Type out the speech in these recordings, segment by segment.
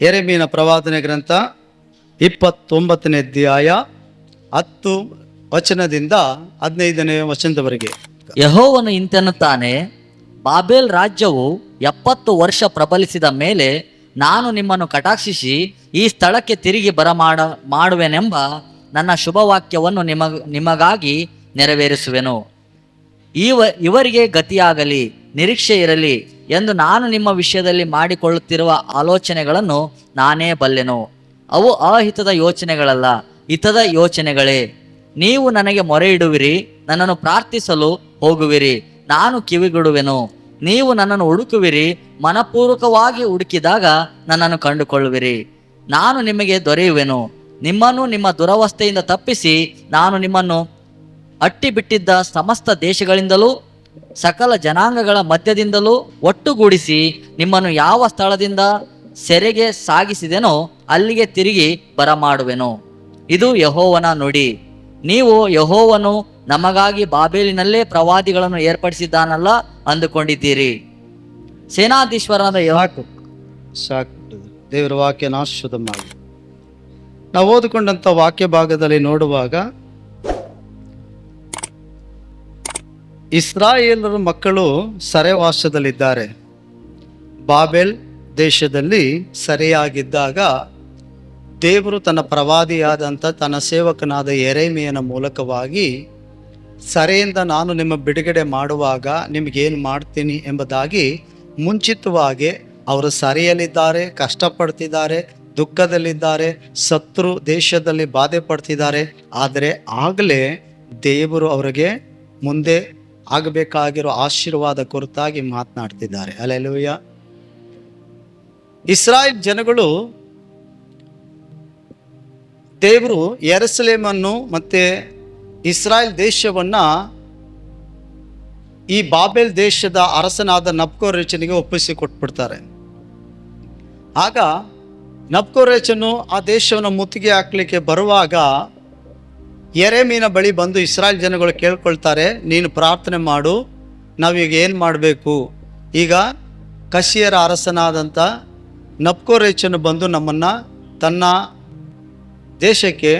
ಯೆರೆಮೀಯನ ಪ್ರವಾದನೆ ಗ್ರಂಥ 29ನೇ ಅಧ್ಯಾಯ 10 ವಚನದಿಂದ 15ನೇ ವಚನದವರೆಗೆ. ಯೆಹೋವನು ಇಂತೆನ್ನುತ್ತಾನೆ, ಬಾಬೆಲ್ ರಾಜ್ಯವು 70 ವರ್ಷ ಪ್ರಬಲಿಸಿದ ಮೇಲೆ ನಾನು ನಿಮ್ಮನ್ನು ಕಟಾಕ್ಷಿಸಿ ಈ ಸ್ಥಳಕ್ಕೆ ತಿರುಗಿ ಮಾಡುವೆನೆಂಬ ನನ್ನ ಶುಭವಾಕ್ಯವನ್ನು ನಿಮಗಾಗಿ ನೆರವೇರಿಸುವೆನು. ಇವರಿಗೆ ಗತಿಯಾಗಲಿ, ನಿರೀಕ್ಷೆ ಇರಲಿ ಎಂದು ನಾನು ನಿಮ್ಮ ವಿಷಯದಲ್ಲಿ ಮಾಡಿಕೊಳ್ಳುತ್ತಿರುವ ಆಲೋಚನೆಗಳನ್ನು ನಾನೇ ಬಲ್ಲೆನು. ಅವು ಅಹಿತದ ಯೋಚನೆಗಳಲ್ಲ, ಹಿತದ ಯೋಚನೆಗಳೇ. ನೀವು ನನಗೆ ಮೊರೆ ಇಡುವಿರಿ, ನನ್ನನ್ನು ಪ್ರಾರ್ಥಿಸಲು ಹೋಗುವಿರಿ, ನಾನು ಕಿವಿಗೊಡುವೆನು. ನೀವು ನನ್ನನ್ನು ಹುಡುಕುವಿರಿ, ಮನಪೂರ್ವಕವಾಗಿ ಹುಡುಕಿದಾಗ ನನ್ನನ್ನು ಕಂಡುಕೊಳ್ಳುವಿರಿ. ನಾನು ನಿಮಗೆ ದೊರೆಯುವೆನು. ನಿಮ್ಮನ್ನು ನಿಮ್ಮ ದುರವಸ್ಥೆಯಿಂದ ತಪ್ಪಿಸಿ ನಾನು ನಿಮ್ಮನ್ನು ಅಟ್ಟಿಬಿಟ್ಟಿದ್ದ ಸಮಸ್ತ ದೇಶಗಳಿಂದಲೂ ಸಕಲ ಜನಾಂಗಗಳ ಮಧ್ಯದಿಂದಲೂ ಒಟ್ಟುಗೂಡಿಸಿ ನಿಮ್ಮನ್ನು ಯಾವ ಸ್ಥಳದಿಂದ ಸೆರೆಗೆ ಸಾಗಿಸಿದೆನೋ ಅಲ್ಲಿಗೆ ತಿರುಗಿ ಬರಮಾಡುವೆನು. ಇದು ಯೆಹೋವನ ನುಡಿ. ನೀವು ಯೆಹೋವನು ನಮಗಾಗಿ ಬಾಬೇಲಿನಲ್ಲೇ ಪ್ರವಾದಿಗಳನ್ನು ಏರ್ಪಡಿಸಿದ್ದಾನಲ್ಲ ಅಂದುಕೊಂಡಿದ್ದೀರಿ. ಸೇನಾಧೀಶ್ವರನಾದ ಸಾಕು. ದೇವರ ವಾಕ್ಯನ ಶುದ್ಧ ಮಾಡಿ. ನಾವು ಓದಿಕೊಂಡಂಥ ವಾಕ್ಯ ಭಾಗದಲ್ಲಿ ನೋಡುವಾಗ ಇಸ್ರಾಯೇಲರ ಮಕ್ಕಳು ಸೆರೆವಾಸದಲ್ಲಿದ್ದಾರೆ. ಬಾಬೆಲ್ ದೇಶದಲ್ಲಿ ಸೆರೆಯಾಗಿದ್ದಾಗ ದೇವರು ತನ್ನ ಪ್ರವಾದಿಯಾದಂಥ ತನ್ನ ಸೇವಕನಾದ ಯೆರೆಮೀಯನ ಮೂಲಕವಾಗಿ ಸೆರೆಯಿಂದ ನಾನು ನಿಮ್ಮ ಬಿಡುಗಡೆ ಮಾಡುವಾಗ ನಿಮಗೇನು ಮಾಡ್ತೀನಿ ಎಂಬುದಾಗಿ ಮುಂಚಿತವಾಗಿ ಅವರು ಸೆರೆಯಲ್ಲಿದ್ದಾರೆ, ಕಷ್ಟಪಡ್ತಿದ್ದಾರೆ, ದುಃಖದಲ್ಲಿದ್ದಾರೆ, ಶತ್ರು ದೇಶದಲ್ಲಿ ಬಾಧೆ ಪಡ್ತಿದ್ದಾರೆ. ಆದರೆ ಆಗಲೇ ದೇವರು ಅವರಿಗೆ ಮುಂದೆ ಆಗಬೇಕಾಗಿರೋ ಆಶೀರ್ವಾದ ಕುರಿತಾಗಿ ಮಾತನಾಡ್ತಿದ್ದಾರೆ. ಹಲ್ಲೆಲೂಯಾ. ಇಸ್ರಾಯೇಲ್ ಜನಗಳು ದೇವರು ಯೆರೂಸಲೇಮನ್ನು ಮತ್ತೆ ಇಸ್ರಾಯೇಲ್ ದೇಶವನ್ನ ಈ ಬಾಬೆಲ್ ದೇಶದ ಅರಸನಾದ ನಬ್ಕೋರೆಚನಿಗೆ ಒಪ್ಪಿಸಿ ಕೊಟ್ಬಿಡ್ತಾರೆ. ಆಗ ನಬ್ಕೋರೆಚನು ಆ ದೇಶವನ್ನು ಮುತ್ತಿಗೆ ಹಾಕ್ಲಿಕ್ಕೆ ಬರುವಾಗ ಯೆರೆಮೀಯನ ಬಳಿ ಬಂದು ಇಸ್ರಾಯೇಲ್ ಜನಗಳು ಕೇಳ್ಕೊಳ್ತಾರೆ, ನೀನು ಪ್ರಾರ್ಥನೆ ಮಾಡು, ನಾವೀಗ ಏನು ಮಾಡಬೇಕು? ಈಗ ಕಸಿಯರ ಅರಸನಾದಂಥ ನಬ್ಕೋರೆಚನು ಬಂದು ನಮ್ಮನ್ನು ತನ್ನ ದೇಶಕ್ಕೆ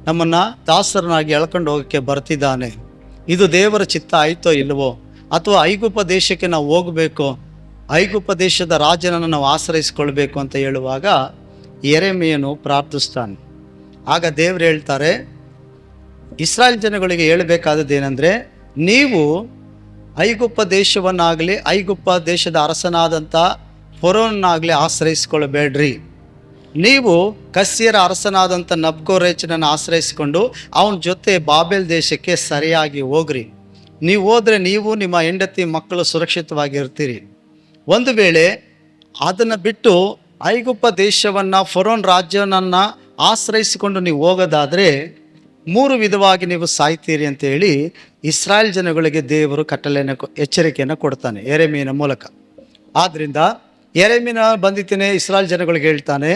ನಮ್ಮನ್ನು ದಾಸರನಾಗಿ ಎಳ್ಕೊಂಡು ಹೋಗೋಕ್ಕೆ ಬರ್ತಿದ್ದಾನೆ. ಇದು ದೇವರ ಚಿತ್ತ ಆಯಿತೋ ಇಲ್ವೋ? ಅಥವಾ ಐಗುಪ್ತ ದೇಶಕ್ಕೆ ನಾವು ಹೋಗಬೇಕು, ಐಗುಪ್ತ ದೇಶದ ರಾಜನನ್ನು ನಾವು ಆಶ್ರಯಿಸ್ಕೊಳ್ಬೇಕು ಅಂತ ಹೇಳುವಾಗ ಯೆರೆಮೀಯನು ಪ್ರಾರ್ಥಿಸ್ತಾನೆ. ಆಗ ದೇವರು ಹೇಳ್ತಾರೆ, ಇಸ್ರಾಯೇಲ್ ಜನಗಳಿಗೆ ಹೇಳಬೇಕಾದದ್ದು ಏನಂದರೆ, ನೀವು ಐಗುಪ್ತ ದೇಶವನ್ನಾಗಲಿ ಐಗುಪ್ತ ದೇಶದ ಅರಸನಾದಂಥ ಫರೋನನ್ನಾಗಲಿ ಆಶ್ರಯಿಸ್ಕೊಳ್ಬೇಡ್ರಿ. ನೀವು ಕಸ್ಯರ ಅರಸನಾದಂಥ ನಬ್ಕೋರೆಚನನ್ನು ಆಶ್ರಯಿಸಿಕೊಂಡು ಅವನ ಜೊತೆ ಬಾಬೆಲ್ ದೇಶಕ್ಕೆ ಸರಿಯಾಗಿ ಹೋಗ್ರಿ. ನೀವು ಹೋದರೆ ನೀವು ನಿಮ್ಮ ಹೆಂಡತಿ ಮಕ್ಕಳು ಸುರಕ್ಷಿತವಾಗಿರ್ತೀರಿ. ಒಂದು ವೇಳೆ ಅದನ್ನು ಬಿಟ್ಟು ಐಗುಪ್ತ ದೇಶವನ್ನು ಫರೋನ್ ರಾಜ್ಯನನ್ನು ಆಶ್ರಯಿಸಿಕೊಂಡು ನೀವು ಹೋಗೋದಾದರೆ 3 ವಿಧವಾಗಿ ನೀವು ಸಾಯ್ತೀರಿ ಅಂತೇಳಿ ಇಸ್ರಾಯೇಲ್ ಜನಗಳಿಗೆ ದೇವರು ಎಚ್ಚರಿಕೆಯನ್ನು ಕೊಡ್ತಾನೆ ಯೆರೆಮೀಯನ ಮೂಲಕ. ಆದ್ದರಿಂದ ಯೆರೆಮೀಯನ ಬಂದಿದ್ದೇನೆ ಇಸ್ರಾಯೇಲ್ ಜನಗಳಿಗೆ ಹೇಳ್ತಾನೆ,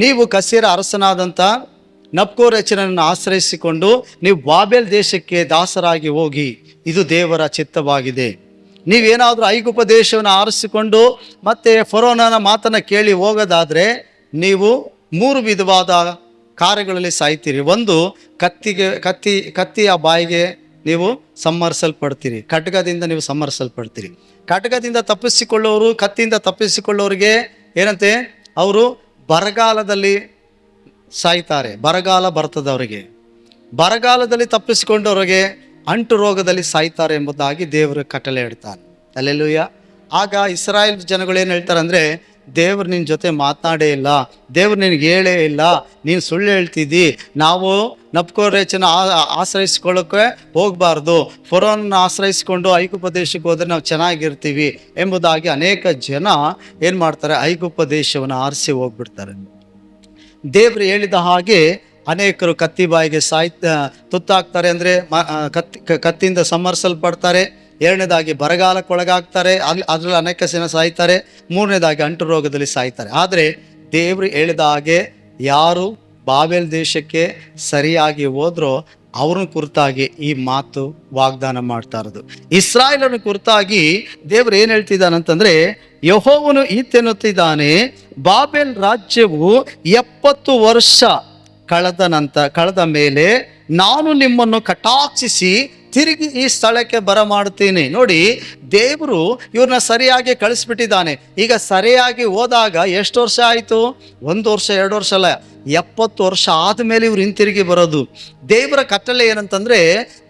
ನೀವು ಕಸ್ಯರ ಅರಸನಾದಂಥ ನಬ್ಕೋರೆಚನನ್ನು ಆಶ್ರಯಿಸಿಕೊಂಡು ನೀವು ಬಾಬೆಲ್ ದೇಶಕ್ಕೆ ದಾಸರಾಗಿ ಹೋಗಿ, ಇದು ದೇವರ ಚಿತ್ತವಾಗಿದೆ. ನೀವೇನಾದರೂ ಐಗುಪ್ತ ದೇಶವನ್ನು ಆರಿಸಿಕೊಂಡು ಮತ್ತೆ ಫರೋನನ ಮಾತನ್ನು ಕೇಳಿ ಹೋಗೋದಾದರೆ ನೀವು 3 ವಿಧವಾದ ಕಾರ್ಯಗಳಲ್ಲಿ ಸಾಯ್ತೀರಿ. ಒಂದು, ಕತ್ತಿಯ ಬಾಯಿಗೆ ನೀವು ಸಂಹರಿಸಲ್ಪಡ್ತೀರಿ, ಖಡ್ಗದಿಂದ ನೀವು ಸಂಹರಿಸಲ್ಪಡ್ತೀರಿ. ಖಡ್ಗದಿಂದ ತಪ್ಪಿಸಿಕೊಳ್ಳೋರು, ಕತ್ತಿಯಿಂದ ತಪ್ಪಿಸಿಕೊಳ್ಳೋರಿಗೆ ಏನಂತೆ, ಅವರು ಬರಗಾಲದಲ್ಲಿ ಸಾಯ್ತಾರೆ. ಬರಗಾಲ ಬರ್ತದೆ ಅವರಿಗೆ. ಬರಗಾಲದಲ್ಲಿ ತಪ್ಪಿಸಿಕೊಂಡವರಿಗೆ ಅಂಟು ರೋಗದಲ್ಲಿ ಸಾಯ್ತಾರೆ ಎಂಬುದಾಗಿ ದೇವರು ಕಟ್ಟಳೆ ಇಡ್ತಾನೆ. ಹಲ್ಲೆಲೂಯಾ. ಆಗ ಇಸ್ರಾಯೇಲ್ ಜನಗಳು ಏನು ಹೇಳ್ತಾರೆ ಅಂದರೆ, ದೇವ್ರು ನಿನ್ನ ಜೊತೆ ಮಾತನಾಡೇ ಇಲ್ಲ, ದೇವ್ರು ನಿನಗೆ ಹೇಳೇ ಇಲ್ಲ, ನೀನು ಸುಳ್ಳು ಹೇಳ್ತಿದ್ದಿ, ನಾವು ನಬ್ಕೋರೆಚನ ಆಶ್ರಯಿಸ್ಕೊಳ್ಳೋಕ್ಕೆ ಹೋಗಬಾರ್ದು, ಫರೋನನ್ನು ಆಶ್ರಯಿಸ್ಕೊಂಡು ಐಗುಪ್ತ ದೇಶಕ್ಕೆ ಹೋದರೆ ನಾವು ಚೆನ್ನಾಗಿರ್ತೀವಿ ಎಂಬುದಾಗಿ ಅನೇಕ ಜನ ಏನು ಮಾಡ್ತಾರೆ, ಐಗುಪ್ತ ದೇಶವನ್ನು ಆರಿಸಿ ಹೋಗ್ಬಿಡ್ತಾರೆ. ದೇವರು ಹೇಳಿದ ಹಾಗೆ ಅನೇಕರು ಕತ್ತಿ ಬಾಯಿಗೆ ತುತ್ತಾಗ್ತಾರೆ, ಅಂದರೆ ಕತ್ತಿಯಿಂದ ಸಂಹರಿಸಲ್ಪಡ್ತಾರೆ. ಎರಡನೇದಾಗಿ ಬರಗಾಲಕ್ಕೊಳಗಾಗ್ತಾರೆ, ಅದರಲ್ಲಿ ಅನೇಕ ಜನ ಸಾಯ್ತಾರೆ. ಮೂರನೇದಾಗಿ ಅಂಟು ರೋಗದಲ್ಲಿ ಸಾಯ್ತಾರೆ. ಆದರೆ ದೇವರು ಹೇಳಿದ ಹಾಗೆ ಯಾರು ಬಾಬೆಲ್ ದೇಶಕ್ಕೆ ಸರಿಯಾಗಿ ಹೋದ್ರೋ ಅವ್ರನ್ನ ಕುರಿತಾಗಿ ಈ ಮಾತು ವಾಗ್ದಾನ ಮಾಡ್ತಾ ಇರೋದು. ಇಸ್ರಾಯೇಲನ ಕುರಿತಾಗಿ ದೇವರು ಏನು ಹೇಳ್ತಿದ್ದಾನಂತಂದರೆ, ಯೆಹೋವನು ಈತೆನ್ನುತ್ತಿದ್ದಾನೆ, ಬಾಬೆಲ್ ರಾಜ್ಯವು 70 ವರ್ಷ ಕಳೆದ ಮೇಲೆ ನಾನು ನಿಮ್ಮನ್ನು ಕಟಾಕ್ಷಿಸಿ ತಿರುಗಿ ಈ ಸ್ಥಳಕ್ಕೆ ಬರಮಾಡುತ್ತೀನಿ. ನೋಡಿ, ದೇವರು ಇವ್ರನ್ನ ಸರಿಯಾಗಿ ಕಳಿಸ್ಬಿಟ್ಟಿದ್ದಾನೆ. ಈಗ ಸರಿಯಾಗಿ ಹೋದಾಗ ಎಷ್ಟು ವರ್ಷ ಆಯಿತು? 1 ವರ್ಷ 2 ವರ್ಷ ಅಲ್ಲ, 70 ವರ್ಷ ಆದಮೇಲೆ ಇವ್ರು ಹಿಂತಿರುಗಿ ಬರೋದು. ದೇವರ ಕಟ್ಟಳೆ ಏನಂತಂದ್ರೆ,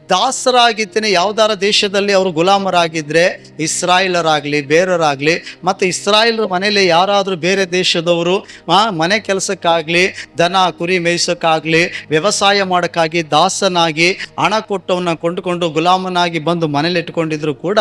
ದಾಸರಾಗಿದ್ದೇನೆ ಯಾವುದಾರ ದೇಶದಲ್ಲಿ ಅವರು ಗುಲಾಮರಾಗಿದ್ದರೆ, ಇಸ್ರಾಯೇಲರಾಗಲಿ ಬೇರೆಯವರಾಗಲಿ, ಮತ್ತು ಇಸ್ರಾಯೇಲರ ಮನೇಲಿ ಯಾರಾದರೂ ಬೇರೆ ದೇಶದವರು ಮನೆ ಕೆಲಸಕ್ಕಾಗಲಿ, ದನ ಕುರಿ ಮೇಯಿಸೋಕ್ಕಾಗಲಿ, ವ್ಯವಸಾಯ ಮಾಡೋಕ್ಕಾಗಿ ದಾಸನಾಗಿ ಹಣ ಕೊಟ್ಟು ಅವನ್ನ ಕೊಂಡುಕೊಂಡು ಗುಲಾಮನಾಗಿ ಬಂದು ಮನೇಲಿ ಇಟ್ಕೊಂಡಿದ್ರು ಕೂಡ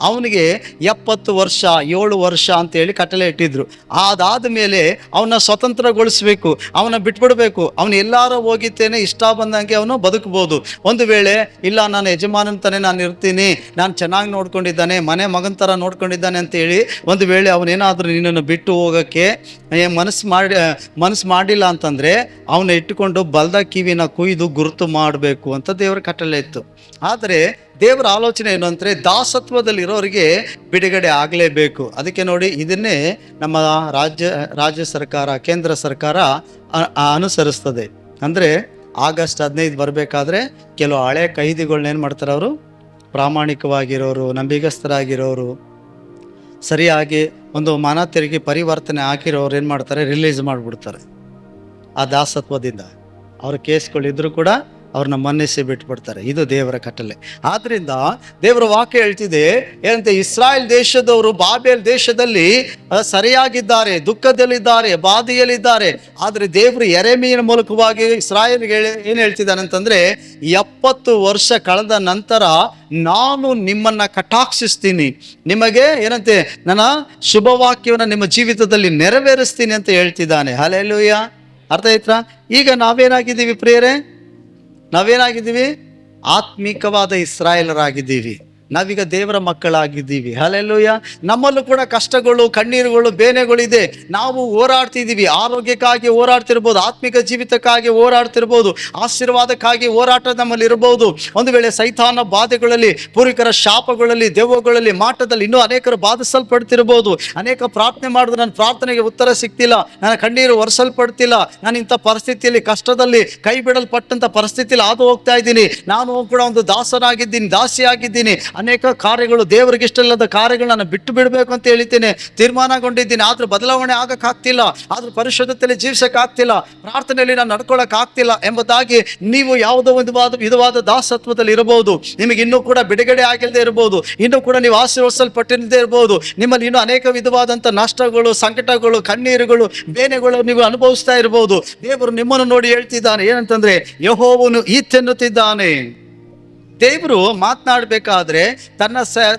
ಅವನಿಗೆ 70 ವರ್ಷ 7 ವರ್ಷ ಅಂತೇಳಿ ಕಟ್ಟಲೆ ಇಟ್ಟಿದ್ರು. ಅದಾದ ಮೇಲೆ ಅವನ್ನ ಸ್ವತಂತ್ರಗೊಳಿಸ್ಬೇಕು, ಅವನ ಬಿಟ್ಬಿಡ್ಬೇಕು. ಅವನು ಎಲ್ಲಾರ ಹೋಗಿದ್ದೇನೆ ಇಷ್ಟ ಬಂದಂಗೆ ಅವನು ಬದುಕಬಹುದು. ಒಂದು ವೇಳೆ ಇಲ್ಲ, ನಾನು ಯಜಮಾನನ ತಾನೇ ನಾನು ಇರ್ತೀನಿ, ನಾನು ಚೆನ್ನಾಗಿ ನೋಡ್ಕೊಂಡಿದ್ದಾನೆ, ಮಗನ ಥರ ನೋಡ್ಕೊಂಡಿದ್ದಾನೆ ಅಂತೇಳಿ ಒಂದು ವೇಳೆ ಅವನೇನಾದರೂ ನಿನ್ನನ್ನು ಬಿಟ್ಟು ಹೋಗೋಕ್ಕೆ ಮನಸ್ಸು ಮಾಡಿಲ್ಲ ಅಂತಂದರೆ ಅವನ್ನ ಇಟ್ಟುಕೊಂಡು ಬಲ್ದ ಕಿವಿನ ಕುಯ್ದು ಗುರುತು ಮಾಡಬೇಕು ಅಂತ ದೇವರ ಕಟ್ಟಲೆ ಇತ್ತು. ಆದರೆ ದೇವರ ಆಲೋಚನೆ ಏನು ಅಂದರೆ, ದಾಸತ್ವದಲ್ಲಿರೋರಿಗೆ ಬಿಡುಗಡೆ ಆಗಲೇಬೇಕು. ಅದಕ್ಕೆ ನೋಡಿ, ಇದನ್ನೇ ನಮ್ಮ ರಾಜ್ಯ ಸರ್ಕಾರ, ಕೇಂದ್ರ ಸರ್ಕಾರ ಅನುಸರಿಸ್ತದೆ. ಅಂದರೆ ಆಗಸ್ಟ್ 15 ಬರಬೇಕಾದ್ರೆ ಕೆಲವು ಹಳೆ ಕೈದಿಗಳನ್ನ ಏನು ಮಾಡ್ತಾರೆ, ಅವರು ಪ್ರಾಮಾಣಿಕವಾಗಿರೋರು, ನಂಬಿಗಸ್ತರಾಗಿರೋರು, ಸರಿಯಾಗಿ ಒಂದು ಮನ ತಿರುಗಿ ಪರಿವರ್ತನೆ ಹಾಕಿರೋರು ಏನು ಮಾಡ್ತಾರೆ, ರಿಲೀಸ್ ಮಾಡಿಬಿಡ್ತಾರೆ. ಆ ದಾಸತ್ವದಿಂದ ಅವ್ರ ಕೇಸ್ಗಳಿದ್ರು ಕೂಡ ಅವ್ರನ್ನ ಮನ್ನಿಸಿ ಬಿಟ್ಬಿಡ್ತಾರೆ. ಇದು ದೇವರ ಕಟ್ಟಲೆ. ಆದ್ರಿಂದ ದೇವರ ವಾಕ್ಯ ಹೇಳ್ತಿದೆ ಏನಂತೆ, ಇಸ್ರಾಯೇಲ್ ದೇಶದವರು ಬಾಬೆಲ್ ದೇಶದಲ್ಲಿ ಸರಿಯಾಗಿದ್ದಾರೆ, ದುಃಖದಲ್ಲಿದ್ದಾರೆ, ಬಾಧೆಯಲ್ಲಿದ್ದಾರೆ. ಆದರೆ ದೇವರು ಯೆರೆಮೀಯನ ಮೂಲಕವಾಗಿ ಇಸ್ರಾಯೇಲ್ಗೆ ಏನು ಹೇಳ್ತಿದ್ದಾನೆ ಅಂತಂದ್ರೆ, 70 ವರ್ಷ ಕಳೆದ ನಂತರ ನಾನು ನಿಮ್ಮನ್ನ ಕಟಾಕ್ಷಿಸ್ತೀನಿ, ನಿಮಗೆ ಏನಂತೆ ನನ್ನ ಶುಭವಾಕ್ಯವನ್ನು ನಿಮ್ಮ ಜೀವಿತದಲ್ಲಿ ನೆರವೇರಿಸ್ತೀನಿ ಅಂತ ಹೇಳ್ತಿದ್ದಾನೆ. ಹಲ್ಲೆಲೂಯಾ. ಅರ್ಥ ಆಯ್ತಾ? ಈಗ ನಾವೇನಾಗಿದ್ದೀವಿ ಪ್ರಿಯರೇ? ನಾವೇನಾಗಿದ್ದೀವಿ? ಆತ್ಮಿಕವಾದ ಇಸ್ರಾಯೇಲರಾಗಿದ್ದೀವಿ. ನಾವೀಗ ದೇವರ ಮಕ್ಕಳಾಗಿದ್ದೀವಿ. ಹಲ್ಲೆಲೂಯಾ. ನಮ್ಮಲ್ಲೂ ಕೂಡ ಕಷ್ಟಗಳು, ಕಣ್ಣೀರುಗಳು, ಬೇನೆಗಳಿದೆ. ನಾವು ಹೋರಾಡ್ತಿದ್ದೀವಿ. ಆರೋಗ್ಯಕ್ಕಾಗಿ ಹೋರಾಡ್ತಿರ್ಬೋದು, ಆತ್ಮಿಕ ಜೀವಿತಕ್ಕಾಗಿ ಹೋರಾಡ್ತಿರ್ಬೋದು, ಆಶೀರ್ವಾದಕ್ಕಾಗಿ ಹೋರಾಟ ನಮ್ಮಲ್ಲಿ ಇರ್ಬೋದು. ಒಂದು ವೇಳೆ ಸೈತಾನ ಬಾಧೆಗಳಲ್ಲಿ, ಪೂರ್ವಿಕರ ಶಾಪಗಳಲ್ಲಿ, ದೆವ್ವಗಳಲ್ಲಿ, ಮಾಟದಲ್ಲಿ ಇನ್ನೂ ಅನೇಕರು ಬಾಧಿಸಲ್ಪಡ್ತಿರ್ಬೋದು. ಅನೇಕ ಪ್ರಾರ್ಥನೆ ಮಾಡಿದ್ರು ನನ್ನ ಪ್ರಾರ್ಥನೆಗೆ ಉತ್ತರ ಸಿಗ್ತಿಲ್ಲ, ನನ್ನ ಕಣ್ಣೀರು ಒರೆಸಲ್ಪಡ್ತಿಲ್ಲ, ನಾನು ಇಂಥ ಪರಿಸ್ಥಿತಿಯಲ್ಲಿ, ಕಷ್ಟದಲ್ಲಿ, ಕೈ ಬಿಡಲ್ಪಟ್ಟಂಥ ಪರಿಸ್ಥಿತಿಯಲ್ಲಿ ಹಾದು ಹೋಗ್ತಾ ಇದ್ದೀನಿ. ನಾನು ಕೂಡ ಒಂದು ದಾಸನಾಗಿದ್ದೀನಿ, ದಾಸಿಯಾಗಿದ್ದೀನಿ. ಅನೇಕ ಕಾರ್ಯಗಳು, ದೇವರಿಗೆ ಇಷ್ಟವಿಲ್ಲದ ಕಾರ್ಯಗಳು ನಾನು ಬಿಟ್ಟು ಬಿಡಬೇಕು ಅಂತ ಹೇಳಿದ್ದೇನೆ, ತೀರ್ಮಾನಗೊಂಡಿದ್ದೀನಿ. ಆದ್ರೂ ಬದಲಾವಣೆ ಆಗಕ್ಕಾಗ್ತಿಲ್ಲ, ಆದ್ರೂ ಪರಿಶುದ್ಧತೆಯಲ್ಲಿ ಜೀವಿಸಕ್ಕಾಗ್ತಿಲ್ಲ, ಪ್ರಾರ್ಥನೆಯಲ್ಲಿ ನಾನು ನಡ್ಕೊಳ್ಳೋಕ್ಕಾಗ್ತಿಲ್ಲ ಎಂಬುದಾಗಿ ನೀವು ಯಾವುದೋ ಒಂದು ವಿಧವಾದ ದಾಸತ್ವದಲ್ಲಿ ಇರಬಹುದು. ನಿಮಗೆ ಇನ್ನೂ ಕೂಡ ಬಿಡುಗಡೆ ಆಗಿಲ್ಲದೆ ಇರಬಹುದು, ಇನ್ನೂ ಕೂಡ ನೀವು ಆಶೀರ್ವದಿಸಲ್ಪಟ್ಟಿಲ್ಲದೆ ಇರಬಹುದು. ನಿಮ್ಮಲ್ಲಿ ಇನ್ನೂ ಅನೇಕ ವಿಧವಾದಂಥ ನಷ್ಟಗಳು, ಸಂಕಟಗಳು, ಕಣ್ಣೀರುಗಳು, ಬೇನೆಗಳು ನೀವು ಅನುಭವಿಸ್ತಾ ಇರಬಹುದು. ದೇವರು ನಿಮ್ಮನ್ನು ನೋಡಿ ಹೇಳ್ತಿದ್ದಾನೆ ಏನಂತಂದ್ರೆ, ಯೆಹೋವನು ಈತೆನ್ನುತ್ತಿದ್ದಾನೆ. ದೇವರು ಮಾತನಾಡಬೇಕಾದ್ರೆ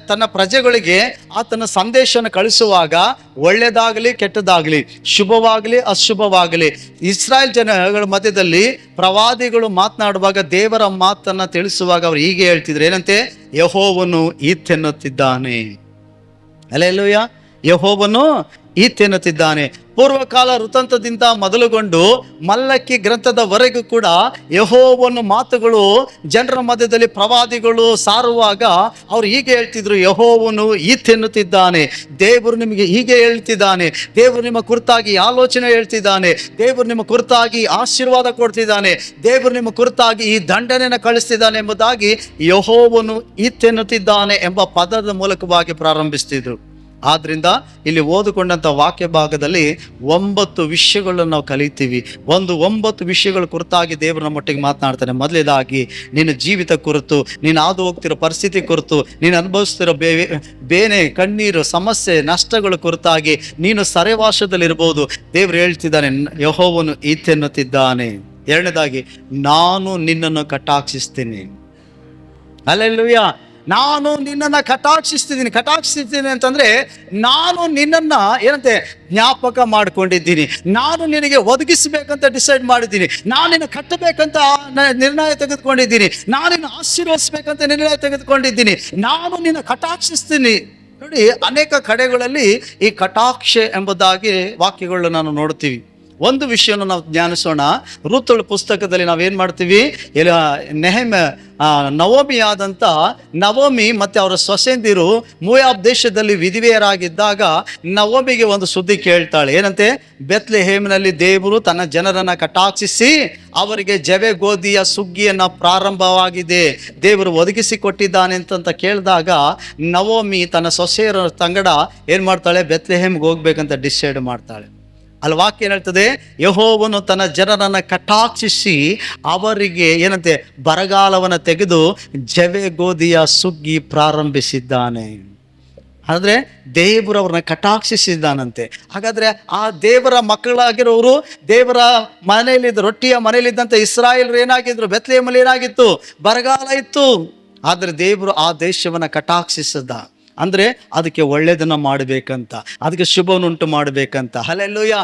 ತನ್ನ ಪ್ರಜೆಗಳಿಗೆ ಆತನ ಸಂದೇಶವನ್ನು ಕಳಿಸುವಾಗ ಒಳ್ಳೆಯದಾಗಲಿ ಕೆಟ್ಟದಾಗಲಿ, ಶುಭವಾಗಲಿ ಅಶುಭವಾಗಲಿ, ಇಸ್ರಾಯೇಲ್ ಜನಗಳ ಮಧ್ಯದಲ್ಲಿ ಪ್ರವಾದಿಗಳು ಮಾತನಾಡುವಾಗ ದೇವರ ಮಾತನ್ನು ತಿಳಿಸುವಾಗ ಅವ್ರು ಹೀಗೆ ಹೇಳ್ತಿದ್ರು ಏನಂತೆ, ಯೆಹೋವನು ಈತೆನ್ನುತ್ತಿದ್ದಾನೆ. ಹಲ್ಲೆಲೂಯಾ. ಯೆಹೋವನು ಈತೆನ್ನುತ್ತಿದ್ದಾನೆ. ಪೂರ್ವಕಾಲ ವೃತ್ತಾಂತದಿಂದ ಮೊದಲುಗೊಂಡು ಮಲ್ಲಕ್ಕಿ ಗ್ರಂಥದವರೆಗೂ ಕೂಡ ಯೆಹೋವನ ಮಾತುಗಳು ಜನರ ಮಧ್ಯದಲ್ಲಿ ಪ್ರವಾದಿಗಳು ಸಾರುವಾಗ ಅವ್ರು ಹೀಗೆ ಹೇಳ್ತಿದ್ರು, ಯೆಹೋವನು ಈತೆನ್ನುತ್ತಿದ್ದಾನೆ. ದೇವರು ನಿಮಗೆ ಹೀಗೆ ಹೇಳ್ತಿದ್ದಾನೆ, ದೇವರು ನಿಮ್ಮ ಕುರಿತಾಗಿ ಆಲೋಚನೆ ಹೇಳ್ತಿದ್ದಾನೆ, ದೇವರು ನಿಮ್ಮ ಕುರಿತಾಗಿ ಆಶೀರ್ವಾದ ಕೊಡ್ತಿದ್ದಾನೆ, ದೇವರು ನಿಮ್ಮ ಕುರಿತಾಗಿ ಈ ದಂಡನೆಯನ್ನು ಕಳಿಸ್ತಿದ್ದಾನೆ ಎಂಬುದಾಗಿ ಯೆಹೋವನು ಈತೆನ್ನುತ್ತಿದ್ದಾನೆ ಎಂಬ ಪದದ ಮೂಲಕವಾಗಿ ಪ್ರಾರಂಭಿಸ್ತಿದ್ರು. ಆದ್ರಿಂದ ಇಲ್ಲಿ ಓದಿಕೊಂಡಂಥ ವಾಕ್ಯ ಭಾಗದಲ್ಲಿ 9 ವಿಷಯಗಳನ್ನು ನಾವು ಕಲಿತೀವಿ. 9 ವಿಷಯಗಳ ಕುರಿತಾಗಿ ದೇವರು ನಮ್ಮೊಟ್ಟಿಗೆ ಮಾತನಾಡ್ತಾನೆ. ಮೊದಲೇದಾಗಿ ನಿನ್ನ ಜೀವಿತ ಕುರಿತು, ನೀನು ಹಾದು ಹೋಗ್ತಿರೋ ಪರಿಸ್ಥಿತಿ ಕುರಿತು, ನೀನು ಅನುಭವಿಸ್ತಿರೋ ಬೇನೆ, ಕಣ್ಣೀರು, ಸಮಸ್ಯೆ, ನಷ್ಟಗಳ ಕುರಿತಾಗಿ ನೀನು ಸರೆವಾಸದಲ್ಲಿರ್ಬೋದು. ದೇವರು ಹೇಳ್ತಿದ್ದಾನೆ, ಯೆಹೋವನು ಈತೆನ್ನುತ್ತಿದ್ದಾನೆ. ಎರಡನೇದಾಗಿ, ನಾನು ನಿನ್ನನ್ನು ಕಟಾಕ್ಷಿಸ್ತೀನಿ. ಹಲ್ಲೆಲೂಯಾ. ನಾನು ನಿನ್ನನ್ನು ಕಟಾಕ್ಷಿಸ್ತೀನಿ ಅಂತಂದ್ರೆ, ನಾನು ನಿನ್ನನ್ನ ಏನಂತೆ ಜ್ಞಾಪಕ ಮಾಡ್ಕೊಂಡಿದ್ದೀನಿ, ನಾನು ನಿನಗೆ ಒದಗಿಸ್ಬೇಕಂತ ಡಿಸೈಡ್ ಮಾಡಿದ್ದೀನಿ, ನಾನು ನಿನ್ನ ಕಟ್ಟಬೇಕಂತ ನಿರ್ಣಯ ತೆಗೆದುಕೊಂಡಿದ್ದೀನಿ, ನಾನು ನಿನ್ನ ಆಶೀರ್ವದಿಸ್ಬೇಕಂತ ನಿರ್ಣಯ ತೆಗೆದುಕೊಂಡಿದ್ದೀನಿ, ನಾನು ನಿನ್ನ ಕಟಾಕ್ಷಿಸ್ತೀನಿ. ನೋಡಿ, ಅನೇಕ ಕಡೆಗಳಲ್ಲಿ ಈ ಕಟಾಕ್ಷ ಎಂಬುದಾಗಿ ವಾಕ್ಯಗಳನ್ನು ನಾವು ನೋಡ್ತೀವಿ. ಒಂದು ವಿಷಯವನ್ನು ನಾವು ಧ್ಯಾನಿಸೋಣ. ಋತುಳ ಪುಸ್ತಕದಲ್ಲಿ ನಾವೇನು ಮಾಡ್ತೀವಿ, ನವೋಮಿ ಆದಂಥ ನವೋಮಿ ಮತ್ತು ಅವರ ಸೊಸೆಂದಿರು ಮೋಯಾಬ್ ದೇಶದಲ್ಲಿ ವಿಧವೆಯರಾಗಿದ್ದಾಗ ನವೋಮಿಗೆ ಒಂದು ಸುದ್ದಿ ಕೇಳ್ತಾಳೆ. ಏನಂತೆ? ಬೆತ್ಲೆಹೇಮಿನಲ್ಲಿ ದೇವರು ತನ್ನ ಜನರನ್ನು ಕಟಾಕ್ಷಿಸಿ ಅವರಿಗೆ ಜವೆ ಗೋಧಿಯ ಸುಗ್ಗಿಯನ್ನು ಪ್ರಾರಂಭವಾಗಿದೆ, ದೇವರು ಒದಗಿಸಿಕೊಟ್ಟಿದ್ದಾನೆ ಅಂತ ಕೇಳಿದಾಗ ನವೋಮಿ ತನ್ನ ಸೊಸೆಯರ ತಂಗಡ ಏನು ಮಾಡ್ತಾಳೆ? ಬೆತ್ಲೆಹೇಮ್ಗೆ ಹೋಗ್ಬೇಕಂತ ಡಿಸೈಡ್ ಮಾಡ್ತಾಳೆ. ಅಲ್ಲಿ ವಾಕ್ಯ ಏನು ಹೇಳ್ತದೆ? ಯೆಹೋವನು ತನ್ನ ಜನರನ್ನು ಕಟಾಕ್ಷಿಸಿ ಅವರಿಗೆ ಏನಂತೆ? ಬರಗಾಲವನ್ನು ತೆಗೆದು ಜವೆ ಗೋಧಿಯ ಸುಗ್ಗಿ ಪ್ರಾರಂಭಿಸಿದ್ದಾನೆ. ಆದರೆ ದೇವರು ಅವ್ರನ್ನ ಕಟಾಕ್ಷಿಸಿದ್ದಾನಂತೆ. ಹಾಗಾದರೆ ಆ ದೇವರ ಮಕ್ಕಳಾಗಿರೋರು, ದೇವರ ಮನೆಯಲ್ಲಿದ್ದ ರೊಟ್ಟಿಯ ಮನೆಯಲ್ಲಿದ್ದಂಥ ಇಸ್ರಾಯೇಲ್ರು ಏನಾಗಿದ್ರು? ಬೆತ್ಲೆಹೇಮಲ್ಲಿ ಏನಾಗಿತ್ತು? ಬರಗಾಲ ಇತ್ತು. ಆದರೆ ದೇವರು ಆ ದೇಶವನ್ನು ಕಟಾಕ್ಷಿಸಿದ. ಅಂದರೆ ಅದಕ್ಕೆ ಒಳ್ಳೆಯದನ್ನು ಮಾಡಬೇಕಂತ, ಅದಕ್ಕೆ ಶುಭವನ್ನುಂಟು ಮಾಡಬೇಕಂತ. ಹಲ್ಲೆಲೂಯಾ.